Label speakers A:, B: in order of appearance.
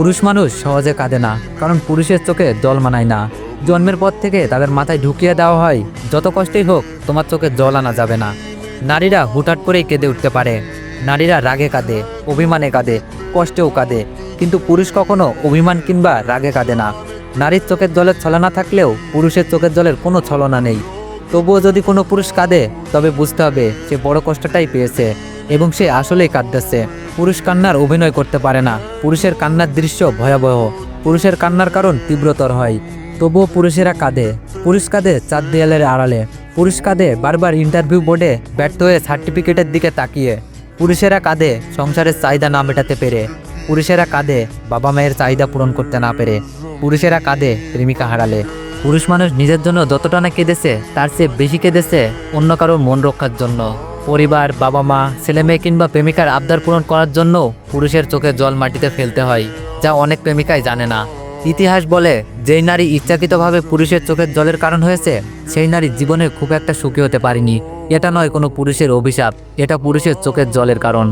A: পুরুষ মানুষ সহজে কাঁদে না, কারণ পুরুষের চোখে জল মানায় না। জন্মের পর থেকে তাদের মাথায় ঢুকিয়ে দেওয়া হয়, যত কষ্টই হোক তোমার চোখে জল আনা যাবে না। নারীরা হুটহাট করেই কেঁদে উঠতে পারে। নারীরা রাগে কাঁদে, অভিমানে কাঁদে, কষ্টেও কাঁদে, কিন্তু পুরুষ কখনো অভিমান কিংবা রাগে কাঁদে না। নারীর চোখের জলের ছলনা থাকলেও পুরুষের চোখের জলের কোনো ছলনা নেই। তবুও যদি কোনো পুরুষ কাঁদে, তবে বুঝতে হবে সে বড় কষ্টটাই পেয়েছে এবং সে আসলেই কাঁদতেছে। পুরুষ কান্নার অভিনয় করতে পারে না। পুরুষের কান্নার দৃশ্য ভয়াবহ। পুরুষের কান্নার কারণ তীব্রতর হয়। তবুও পুরুষেরা কাঁদে। পুরুষ কাঁদে চার দেয়ালের আড়ালে। পুরুষ কাঁদে বারবার ইন্টারভিউ বোর্ডে ব্যর্থ হয়ে সার্টিফিকেটের দিকে তাকিয়ে। পুরুষেরা কাঁদে সংসারের চাহিদা না মেটাতে পেরে। পুরুষেরা কাঁদে বাবা মায়ের চাহিদা পূরণ করতে না পেরে। পুরুষেরা কাঁদে প্রেমিকা হারালে। পুরুষ মানুষ নিজের জন্য যতটা না কেঁদেছে, তার চেয়ে বেশি কেঁদেছে অন্য কারোর মন রক্ষার জন্য। পরিবার, বাবা মা, ছেলে মেয়ে কিংবা প্রেমিকার আবদার পূরণ করার জন্য পুরুষের চোখে জল মাটিতে ফেলতে হয়, যা অনেক প্রেমিকাই জানে না। ইতিহাস বলে, যেই নারী ইচ্ছাকৃতভাবে পুরুষের চোখের জলের কারণ হয়েছে, সেই নারী জীবনে খুব একটা সুখী হতে পারেনি। এটা নয় কোনো পুরুষের অভিশাপ, এটা পুরুষের চোখের জলের কারণ।